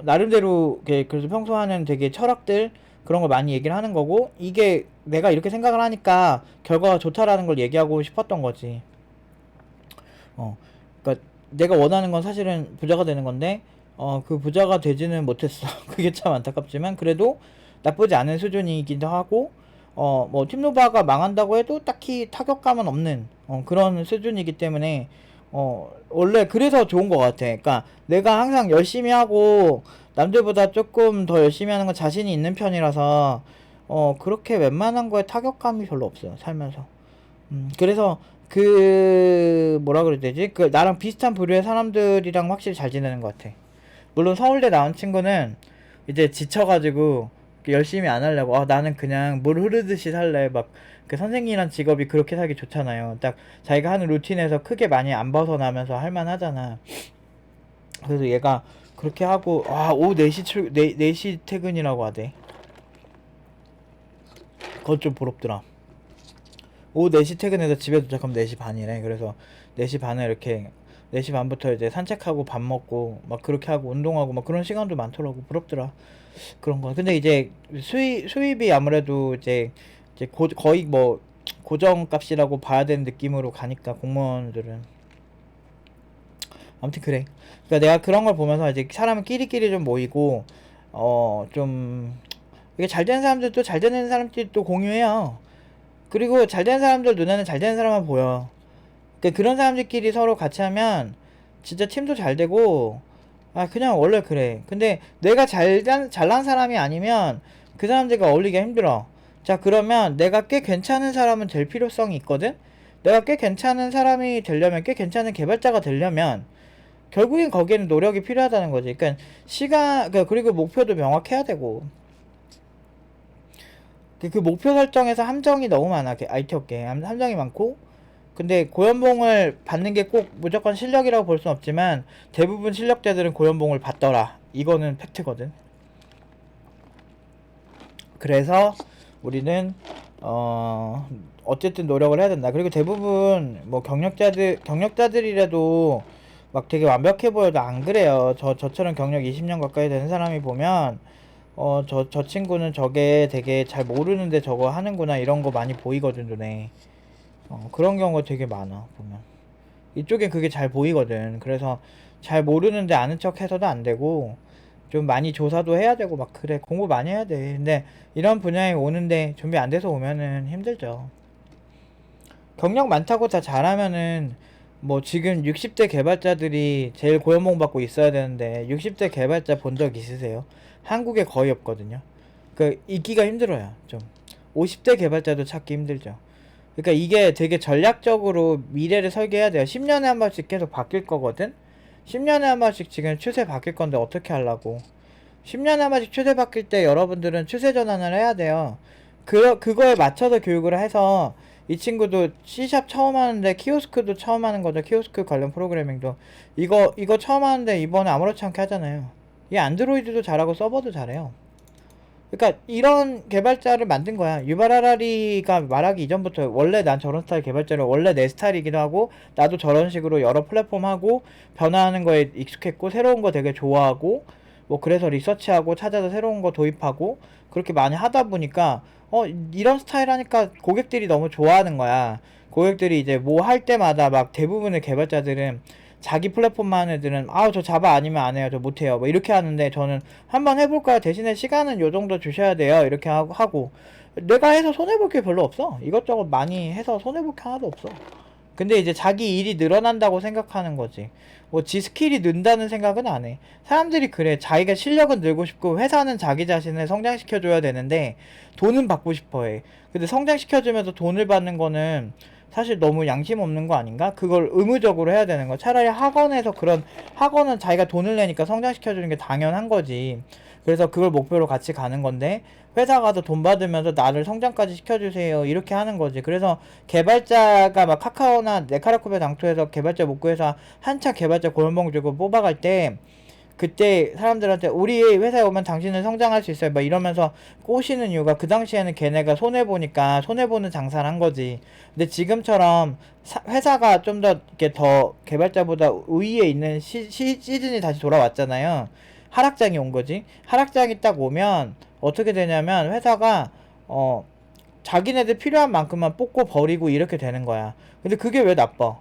나름대로, 그래서 평소 하는 되게 철학들, 그런 걸 많이 얘기를 하는 거고, 이게 내가 이렇게 생각을 하니까 결과가 좋다라는 걸 얘기하고 싶었던 거지. 그러니까 내가 원하는 건 사실은 부자가 되는 건데, 그 부자가 되지는 못했어. 그게 참 안타깝지만, 그래도 나쁘지 않은 수준이기도 하고, 뭐, 팀노바가 망한다고 해도 딱히 타격감은 없는, 그런 수준이기 때문에, 원래 그래서 좋은 것 같아. 그러니까 내가 항상 열심히 하고, 남들보다 조금 더 열심히 하는 건 자신이 있는 편이라서, 그렇게 웬만한 거에 타격감이 별로 없어요, 살면서. 그래서 뭐라 그래야 되지? 나랑 비슷한 부류의 사람들이랑 확실히 잘 지내는 것 같아. 물론 서울대 나온 친구는 이제 지쳐가지고 열심히 안 하려고, 나는 그냥 물 흐르듯이 살래. 막, 그 선생님이란 직업이 그렇게 살기 좋잖아요. 딱 자기가 하는 루틴에서 크게 많이 안 벗어나면서 할만하잖아. 그래서 얘가 그렇게 하고, 오후 4시 퇴근이라고 하대. 그건 좀 부럽더라. 오후 4시 퇴근해서 집에 도착하면 4시 반이래. 그래서 4시 반에 이렇게 4시 반부터 이제 산책하고 밥 먹고 막 그렇게 하고 운동하고 막 그런 시간도 많더라고. 부럽더라. 그런 거. 근데 이제 수입이 아무래도 이제 거의 뭐 고정값이라고 봐야 되는 느낌으로 가니까 공무원들은. 아무튼 그래. 그러니까 내가 그런 걸 보면서 이제 사람은 끼리끼리 좀 모이고 좀 이게 잘 되는 사람들도 잘 되는 사람들이 또 공유해요. 그리고 잘 되는 사람들 눈에는 잘 되는 사람만 보여. 그러니까 그런 사람들끼리 서로 같이 하면 진짜 팀도 잘 되고, 그냥 원래 그래. 근데 내가 잘난 사람이 아니면 그 사람들과 어울리기가 힘들어. 자, 그러면 내가 꽤 괜찮은 사람은 될 필요성이 있거든? 내가 꽤 괜찮은 사람이 되려면, 꽤 괜찮은 개발자가 되려면, 결국엔 거기에는 노력이 필요하다는 거지. 그러니까 그리고 목표도 명확해야 되고. 그 목표 설정에서 함정이 너무 많아. IT 업계에 함정이 많고, 근데 고연봉을 받는 게 꼭 무조건 실력이라고 볼 순 없지만 대부분 실력자들은 고연봉을 받더라. 이거는 팩트거든. 그래서 우리는 어쨌든 노력을 해야 된다. 그리고 대부분 뭐 경력자들이라도 막 되게 완벽해 보여도 안 그래요. 저처럼 경력 20년 가까이 되는 사람이 보면 저 친구는 저게 되게 잘 모르는데 저거 하는구나 이런 거 많이 보이거든, 눈에. 그런 경우가 되게 많아, 보면. 이쪽엔 그게 잘 보이거든. 그래서 잘 모르는데 아는 척 해서도 안 되고, 좀 많이 조사도 해야 되고, 막 그래. 공부 많이 해야 돼. 근데 이런 분야에 오는데 준비 안 돼서 오면은 힘들죠. 경력 많다고 다 잘하면은, 뭐 지금 60대 개발자들이 제일 고연봉 받고 있어야 되는데, 60대 개발자 본 적 있으세요? 한국에 거의 없거든요. 있기가 힘들어요, 좀. 50대 개발자도 찾기 힘들죠. 그러니까 이게 되게 전략적으로 미래를 설계해야 돼요. 10년에 한 번씩 계속 바뀔 거거든? 10년에 한 번씩 지금 추세 바뀔 건데 어떻게 하려고. 10년에 한 번씩 추세 바뀔 때 여러분들은 추세 전환을 해야 돼요. 그거에 맞춰서 교육을 해서 이 친구도 C샵 처음 하는데 키오스크도 처음 하는 거죠. 키오스크 관련 프로그래밍도. 이거 처음 하는데 이번에 아무렇지 않게 하잖아요. 이 안드로이드도 잘하고 서버도 잘해요. 그러니까 이런 개발자를 만든 거야. 유발 하라리가 말하기 이전부터 원래 난 저런 스타일 개발자를 원래 내 스타일이기도 하고 나도 저런 식으로 여러 플랫폼 하고 변화하는 거에 익숙했고 새로운 거 되게 좋아하고 뭐 그래서 리서치하고 찾아서 새로운 거 도입하고 그렇게 많이 하다 보니까 이런 스타일 하니까 고객들이 너무 좋아하는 거야. 고객들이 이제 뭐 할 때마다 막 대부분의 개발자들은 자기 플랫폼만 하는 애들은 저 자바 아니면 안 해요. 저 못해요. 뭐 이렇게 하는데 저는 한번 해볼까요? 대신에 시간은 요 정도 주셔야 돼요. 이렇게 하고 내가 해서 손해볼 게 별로 없어. 이것저것 많이 해서 손해볼 게 하나도 없어. 근데 이제 자기 일이 늘어난다고 생각하는 거지. 뭐 지 스킬이 는다는 생각은 안 해. 사람들이 그래. 자기가 실력은 늘고 싶고 회사는 자기 자신을 성장시켜줘야 되는데 돈은 받고 싶어 해. 근데 성장시켜주면서 돈을 받는 거는 사실 너무 양심 없는 거 아닌가? 그걸 의무적으로 해야 되는 거. 차라리 학원에서 그런 학원은 자기가 돈을 내니까 성장시켜주는 게 당연한 거지. 그래서 그걸 목표로 같이 가는 건데 회사 가서 돈 받으면서 나를 성장까지 시켜주세요 이렇게 하는 거지. 그래서 개발자가 막 카카오나 네카라쿠베 당토에서 개발자 못 구해서 한참 개발자 골목 주고 뽑아갈 때 그때 사람들한테 우리 회사에 오면 당신은 성장할 수 있어요 막 이러면서 꼬시는 이유가 그 당시에는 걔네가 손해보니까 손해보는 장사를 한 거지. 근데 지금처럼 회사가 좀 더 이렇게 더 개발자보다 우위에 있는 시즌이 다시 돌아왔잖아요. 하락장이 온 거지. 하락장이 딱 오면 어떻게 되냐면 회사가 자기네들 필요한 만큼만 뽑고 버리고 이렇게 되는 거야. 근데 그게 왜 나빠?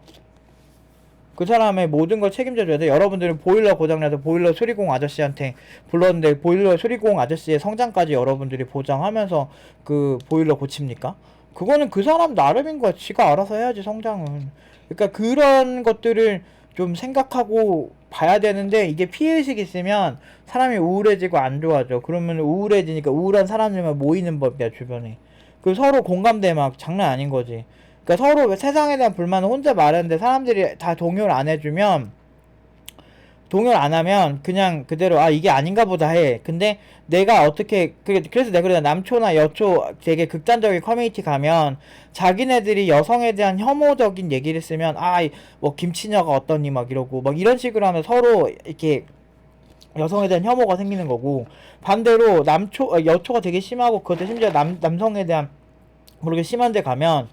그 사람의 모든 걸 책임져줘야 돼. 여러분들은 보일러 고장나서 보일러 수리공 아저씨한테 불렀는데 보일러 수리공 아저씨의 성장까지 여러분들이 보장하면서 그 보일러 고칩니까? 그거는 그 사람 나름인 거야. 지가 알아서 해야지 성장은. 그러니까 그런 것들을 좀 생각하고 봐야 되는데 이게 피해의식이 있으면 사람이 우울해지고 안 좋아져. 그러면 우울해지니까 우울한 사람들만 모이는 법이야 주변에. 그 서로 공감대 막 장난 아닌 거지. 그러니까 서로 세상에 대한 불만을 혼자 말하는데 사람들이 다 동요를 안 해주면 동요를 안 하면 그냥 그대로 이게 아닌가 보다 해. 근데 내가 어떻게 그래서 내가 그래 남초나 여초 되게 극단적인 커뮤니티 가면 자기네들이 여성에 대한 혐오적인 얘기를 쓰면 뭐 김치녀가 어떠니 막 이러고 막 이런 식으로 하면 서로 이렇게 여성에 대한 혐오가 생기는 거고 반대로 여초가 되게 심하고 그것도 심지어 남성에 대한 모르게 심한 데 가면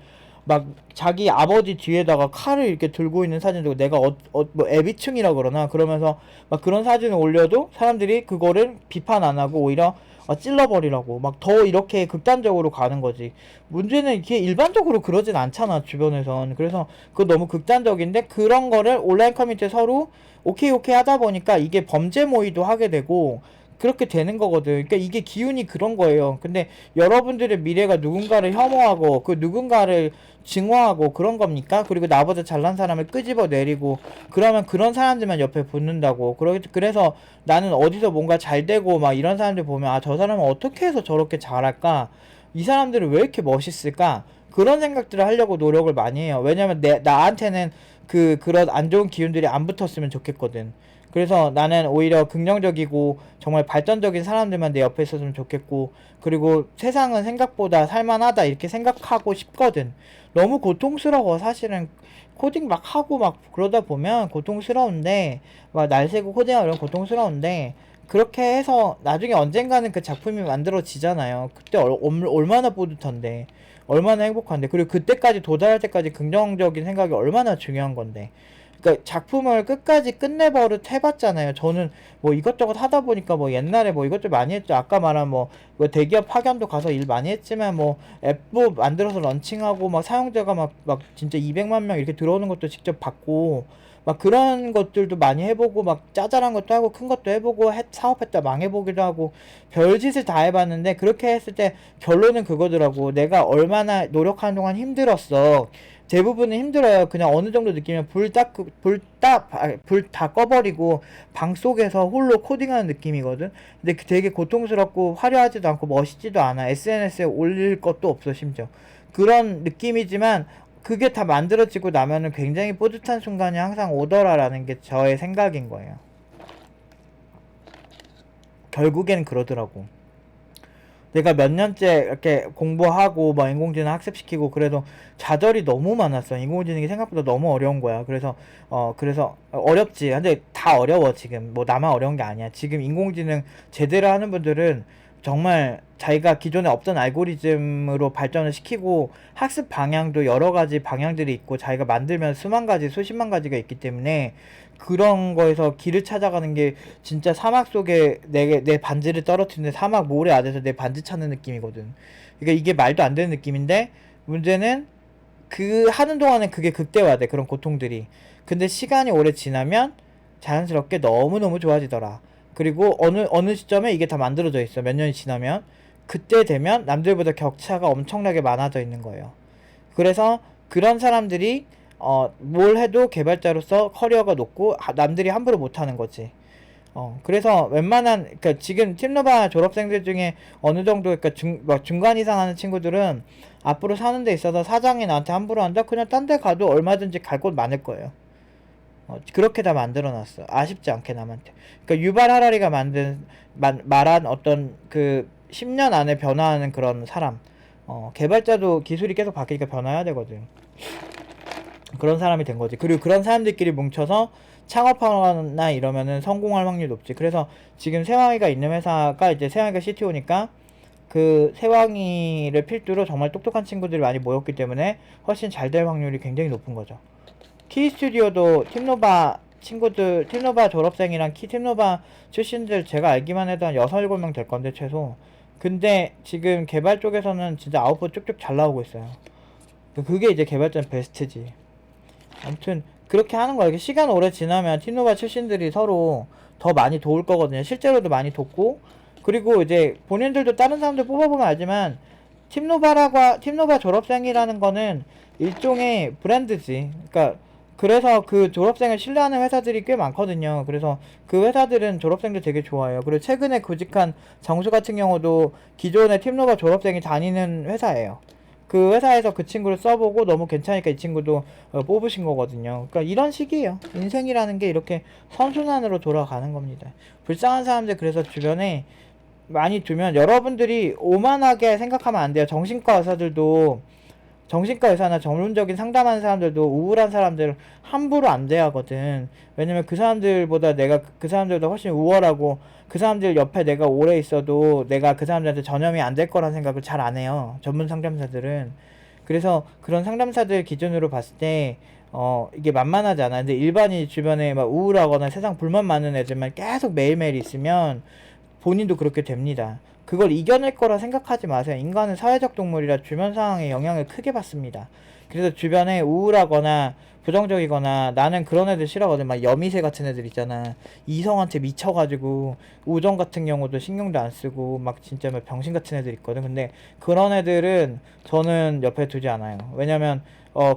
막 자기 아버지 뒤에다가 칼을 이렇게 들고 있는 사진 들고 내가 뭐 애비충이라 그러나 그러면서 막 그런 사진을 올려도 사람들이 그거를 비판 안 하고 오히려 찔러버리라고 막 더 이렇게 극단적으로 가는 거지. 문제는 이게 일반적으로 그러진 않잖아 주변에선. 그래서 그거 너무 극단적인데 그런 거를 온라인 커뮤니티 서로 오케이 하다 보니까 이게 범죄 모의도 하게 되고 그렇게 되는 거거든. 그러니까 이게 기운이 그런 거예요. 근데 여러분들의 미래가 누군가를 혐오하고 그 누군가를 증오하고 그런 겁니까? 그리고 나보다 잘난 사람을 끄집어 내리고 그러면 그런 사람들만 옆에 붙는다고. 그래서 나는 어디서 뭔가 잘 되고 막 이런 사람들 보면 저 사람은 어떻게 해서 저렇게 잘할까? 이 사람들은 왜 이렇게 멋있을까? 그런 생각들을 하려고 노력을 많이 해요. 왜냐면 나한테는 그런 안 좋은 기운들이 안 붙었으면 좋겠거든. 그래서 나는 오히려 긍정적이고 정말 발전적인 사람들만 내 옆에 있었으면 좋겠고 그리고 세상은 생각보다 살만하다 이렇게 생각하고 싶거든. 너무 고통스러워 사실은. 코딩 막 하고 막 그러다 보면 고통스러운데 막 날새고 코딩하고 이런 고통스러운데 그렇게 해서 나중에 언젠가는 그 작품이 만들어지잖아요. 그때 얼마나 뿌듯한데 얼마나 행복한데 그리고 그때까지 도달할 때까지 긍정적인 생각이 얼마나 중요한 건데. 그러니까 작품을 끝까지 끝내버릇 해봤잖아요. 저는 뭐 이것저것 하다 보니까 뭐 옛날에 뭐 이것저것 많이 했죠. 아까 말한 뭐 대기업 파견도 가서 일 많이 했지만 뭐 앱도 만들어서 런칭하고 막 사용자가 막 진짜 200만 명 이렇게 들어오는 것도 직접 받고 막 그런 것들도 많이 해보고 막 짜잘한 것도 하고 큰 것도 해보고 사업했다 망해보기도 하고 별짓을 다 해봤는데 그렇게 했을 때 결론은 그거더라고. 내가 얼마나 노력하는 동안 힘들었어. 대부분은 힘들어요. 그냥 어느 정도 느끼면 불 다 꺼버리고 방 속에서 홀로 코딩하는 느낌이거든. 근데 되게 고통스럽고 화려하지도 않고 멋있지도 않아. SNS에 올릴 것도 없어 심지어. 그런 느낌이지만 그게 다 만들어지고 나면은 굉장히 뿌듯한 순간이 항상 오더라라는 게 저의 생각인 거예요. 결국엔 그러더라고. 내가 몇 년째 이렇게 공부하고 뭐 인공지능 학습시키고 그래도 좌절이 너무 많았어. 인공지능이 생각보다 너무 어려운 거야. 그래서 어렵지. 근데 다 어려워 지금. 뭐 나만 어려운 게 아니야. 지금 인공지능 제대로 하는 분들은 정말 자기가 기존에 없던 알고리즘으로 발전을 시키고 학습 방향도 여러 가지 방향들이 있고 자기가 만들면 수만 가지, 수십만 가지가 있기 때문에 그런 거에서 길을 찾아가는 게 진짜 사막 속에 내 반지를 떨어뜨리는데 사막 모래 아래서 내 반지 찾는 느낌이거든. 그러니까 이게 말도 안 되는 느낌인데 문제는 그 하는 동안은 그게 극대화돼 그런 고통들이. 근데 시간이 오래 지나면 자연스럽게 너무너무 좋아지더라. 그리고 어느 시점에 이게 다 만들어져 있어. 몇 년이 지나면 그때 되면 남들보다 격차가 엄청나게 많아져 있는 거예요. 그래서 그런 사람들이 뭘 해도 개발자로서 커리어가 높고 남들이 함부로 못하는 거지. 그래서 그러니까 지금 팀노바 졸업생들 중에 어느 정도, 그러니까 중간 이상 하는 친구들은 앞으로 사는 데 있어서 사장이 나한테 함부로 한다? 그냥 딴 데 가도 얼마든지 갈 곳 많을 거예요. 그렇게 다 만들어놨어. 아쉽지 않게 남한테. 그러니까 유발 하라리가 말한 어떤 그 10년 안에 변화하는 그런 사람. 개발자도 기술이 계속 바뀌니까 변화해야 되거든. 그런 사람이 된 거지. 그리고 그런 사람들끼리 뭉쳐서 창업하거나 이러면은 성공할 확률이 높지. 그래서 지금 세왕이가 있는 회사가 이제 세왕이가 CTO니까 그 세왕이를 필두로 정말 똑똑한 친구들이 많이 모였기 때문에 훨씬 잘 될 확률이 굉장히 높은 거죠. 키 스튜디오도 팀노바 친구들, 팀노바 졸업생이랑 팀노바 출신들 제가 알기만 해도 한 6, 7명 될 건데 최소. 근데 지금 개발 쪽에서는 진짜 아웃풋 쭉쭉 잘 나오고 있어요. 그게 이제 개발자는 베스트지. 아무튼 그렇게 하는 거야. 시간 오래 지나면 팀노바 출신들이 서로 더 많이 도울 거거든요. 실제로도 많이 돕고, 그리고 이제 본인들도 다른 사람들 뽑아보면 알지만 팀노바 졸업생이라는 거는 일종의 브랜드지. 그러니까 그래서 그 졸업생을 신뢰하는 회사들이 꽤 많거든요. 그래서 그 회사들은 졸업생들 되게 좋아해요. 그리고 최근에 구직한 정수 같은 경우도 기존의 팀노바 졸업생이 다니는 회사예요. 그 회사에서 그 친구를 써보고 너무 괜찮으니까 이 친구도 뽑으신 거거든요. 그러니까 이런 식이에요. 인생이라는 게 이렇게 선순환으로 돌아가는 겁니다. 불쌍한 사람들 그래서 주변에 많이 두면 여러분들이 오만하게 생각하면 안 돼요. 정신과 의사나 전문적인 상담하는 사람들도 우울한 사람들 함부로 안 대하거든. 왜냐면 그 사람들보다 내가 그 사람들보다 훨씬 우월하고 그 사람들 옆에 내가 오래 있어도 내가 그 사람들한테 전염이 안 될 거란 생각을 잘 안 해요. 전문 상담사들은. 그래서 그런 상담사들 기준으로 봤을 때 이게 만만하지 않아. 근데 일반인 주변에 막 우울하거나 세상 불만 많은 애들만 계속 매일매일 있으면 본인도 그렇게 됩니다. 그걸 이겨낼 거라 생각하지 마세요. 인간은 사회적 동물이라 주변 상황에 영향을 크게 받습니다. 그래서 주변에 우울하거나 부정적이거나 나는 그런 애들 싫어하거든. 막 여미새 같은 애들 있잖아. 이성한테 미쳐가지고 우정 같은 경우도 신경도 안 쓰고 막 진짜 막 병신 같은 애들 있거든. 근데 그런 애들은 저는 옆에 두지 않아요. 왜냐면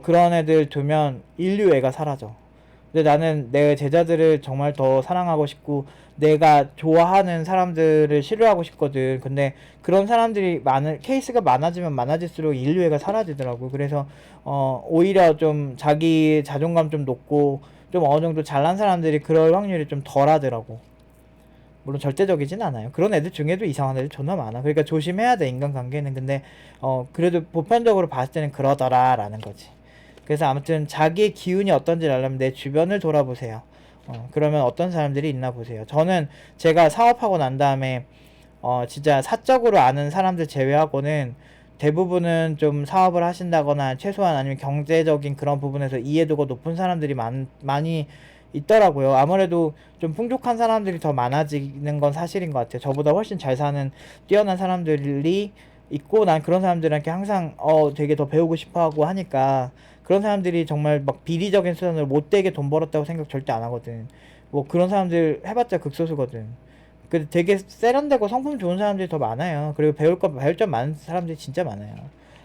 그런 애들 두면 인류애가 사라져. 근데 나는 내 제자들을 정말 더 사랑하고 싶고 내가 좋아하는 사람들을 신뢰하고 싶거든. 근데 그런 사람들이 케이스가 많아지면 많아질수록 인류애가 사라지더라고. 그래서 오히려 좀 자기 자존감 좀 높고 좀 어느 정도 잘난 사람들이 그럴 확률이 좀 덜 하더라고. 물론 절대적이진 않아요. 그런 애들 중에도 이상한 애들 존나 많아. 그러니까 조심해야 돼, 인간관계는. 근데 그래도 보편적으로 봤을 때는 그러더라라는 거지. 그래서 아무튼 자기의 기운이 어떤지 알려면 내 주변을 돌아보세요. 그러면 어떤 사람들이 있나 보세요. 저는 제가 사업하고 난 다음에 진짜 사적으로 아는 사람들 제외하고는 대부분은 좀 사업을 하신다거나 최소한 아니면 경제적인 그런 부분에서 이해도가 높은 사람들이 많이 있더라고요. 아무래도 좀 풍족한 사람들이 더 많아지는 건 사실인 것 같아요. 저보다 훨씬 잘 사는 뛰어난 사람들이 있고 난 그런 사람들한테 항상 되게 더 배우고 싶어 하고 하니까 그런 사람들이 정말 막 비리적인 수단으로 못되게 돈 벌었다고 생각 절대 안 하거든. 뭐 그런 사람들 해봤자 극소수거든. 그 되게 세련되고 성품 좋은 사람들이 더 많아요. 그리고 배울 점 많은 사람들이 진짜 많아요.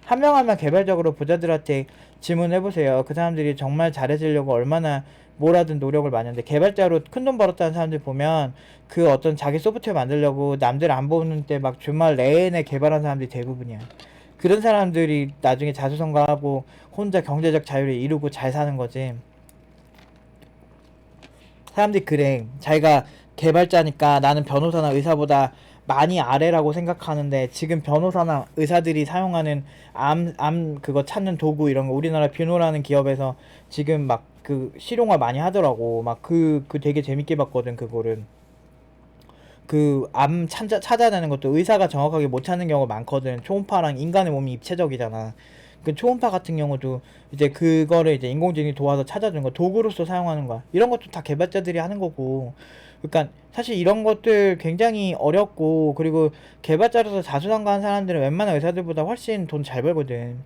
한 명 한 명 개발적으로 부자들한테 질문해보세요. 그 사람들이 정말 잘해지려고 얼마나 뭐라든 노력을 많이 하는데 개발자로 큰 돈 벌었다는 사람들 보면 그 어떤 자기 소프트웨어 만들려고 남들 안 보는 때 막 주말 내내 개발한 사람들이 대부분이야. 그런 사람들이 나중에 자수성가하고 혼자 경제적 자유를 이루고 잘 사는 거지. 사람들이 그래. 자기가 개발자니까 나는 변호사나 의사보다 많이 아래라고 생각하는데, 지금 변호사나 의사들이 사용하는 암 그거 찾는 도구 이런 거 우리나라 뷰노라는 기업에서 지금 막 그 실용화 많이 하더라고. 막 그 되게 재밌게 봤거든, 그거를. 그 암 찾아내는 것도 의사가 정확하게 못 찾는 경우가 많거든. 초음파랑 인간의 몸이 입체적이잖아. 그 초음파 같은 경우도 이제 그거를 이제 인공지능이 도와서 찾아주는 거, 도구로서 사용하는 거야. 이런 것도 다 개발자들이 하는 거고. 그러니까 사실 이런 것들 굉장히 어렵고, 그리고 개발자로서 자수성가한 사람들은 웬만한 의사들보다 훨씬 돈 잘 벌거든.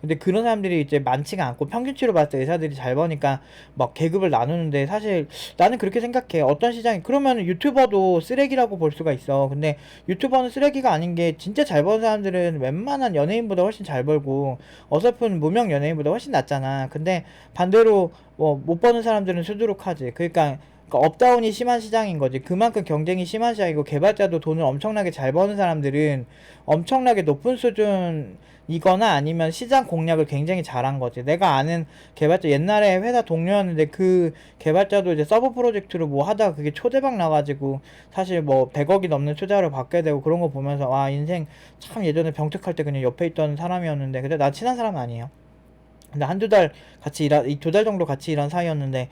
근데 그런 사람들이 이제 많지가 않고, 평균치로 봤을 때 의사들이 잘 버니까 막 계급을 나누는데, 사실 나는 그렇게 생각해. 어떤 시장이, 그러면 유튜버도 쓰레기라고 볼 수가 있어. 근데 유튜버는 쓰레기가 아닌 게, 진짜 잘 버는 사람들은 웬만한 연예인보다 훨씬 잘 벌고 어설픈 무명 연예인보다 훨씬 낫잖아. 근데 반대로 뭐 못 버는 사람들은 수두룩하지. 그러니까 업다운이 심한 시장인 거지. 그만큼 경쟁이 심한 시장이고, 개발자도 돈을 엄청나게 잘 버는 사람들은 엄청나게 높은 수준이거나 아니면 시장 공략을 굉장히 잘한 거지. 내가 아는 개발자, 옛날에 회사 동료였는데, 그 개발자도 이제 서브 프로젝트로 뭐 하다가 그게 초대박 나가지고 사실 뭐 100억이 넘는 투자를 받게 되고, 그런 거 보면서 와, 인생 참, 예전에 병특할 때 그냥 옆에 있던 사람이었는데, 근데 나 친한 사람은 아니에요. 근데 한두 달 같이 두 달 정도 같이 일한 사이였는데,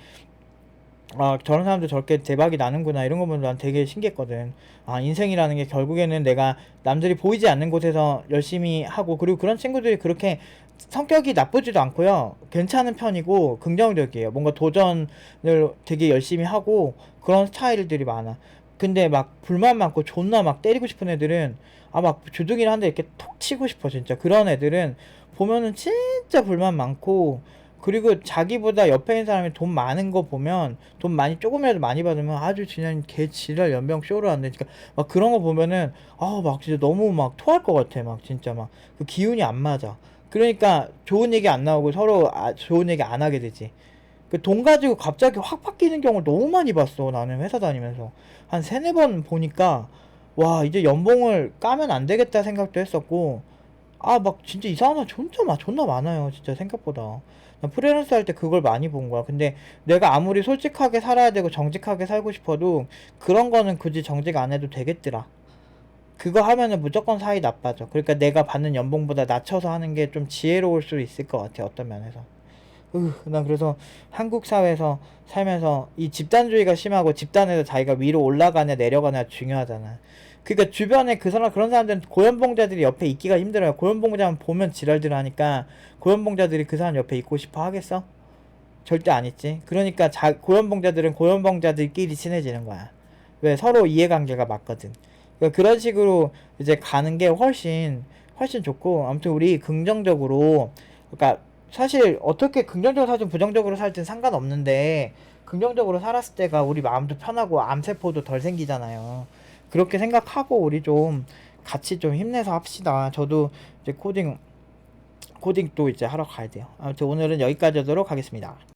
아, 저런 사람도 저렇게 대박이 나는구나, 이런 거 보면 난 되게 신기했거든. 아, 인생이라는 게 결국에는 내가 남들이 보이지 않는 곳에서 열심히 하고, 그리고 그런 친구들이 그렇게 성격이 나쁘지도 않고요. 괜찮은 편이고 긍정적이에요. 뭔가 도전을 되게 열심히 하고 그런 스타일들이 많아. 근데 막 불만 많고 존나 막 때리고 싶은 애들은, 아, 막 주둥이를 한 대 이렇게 톡 치고 싶어, 진짜. 그런 애들은 보면은 진짜 불만 많고, 그리고 자기보다 옆에 있는 사람이 돈 많은 거 보면, 돈 많이 조금이라도 많이 받으면 아주 그냥 개 지랄 연병 쇼로 안 되니까, 막 그런 거 보면은 아, 막 진짜 너무 막 토할 것 같아. 막 진짜 막 그 기운이 안 맞아. 그러니까 좋은 얘기 안 나오고 서로 좋은 얘기 안 하게 되지. 그 돈 가지고 갑자기 확 바뀌는 경우를 너무 많이 봤어. 나는 회사 다니면서 한 세네 번 보니까, 와, 이제 연봉을 까면 안 되겠다 생각도 했었고, 아, 막 진짜 이상한 거 존나 많아요, 진짜. 생각보다. 난 프리랜서 할 때 그걸 많이 본 거야. 근데 내가 아무리 솔직하게 살아야 되고 정직하게 살고 싶어도 그런 거는 굳이 정직 안 해도 되겠더라. 그거 하면은 무조건 사이 나빠져. 그러니까 내가 받는 연봉보다 낮춰서 하는 게 좀 지혜로울 수 있을 것 같아, 어떤 면에서. 난 그래서 한국 사회에서 살면서 이 집단주의가 심하고, 집단에서 자기가 위로 올라가냐 내려가냐 중요하잖아. 그러니까 주변에 그런 사람들은, 고연봉자들이 옆에 있기가 힘들어요. 고연봉자만 보면 지랄들 하니까, 고연봉자들이 그 사람 옆에 있고 싶어 하겠어? 절대 안 있지. 그러니까 고연봉자들은 고연봉자들끼리 친해지는 거야. 왜? 서로 이해관계가 맞거든. 그러니까 그런 식으로 이제 가는 게 훨씬 좋고. 아무튼 우리 긍정적으로, 그러니까 사실 어떻게 긍정적으로 살든 부정적으로 살든 상관없는데, 긍정적으로 살았을 때가 우리 마음도 편하고 암세포도 덜 생기잖아요. 그렇게 생각하고 우리 좀 같이 좀 힘내서 합시다. 저도 이제 코딩 또 이제 하러 가야 돼요. 아무튼 오늘은 여기까지 하도록 하겠습니다.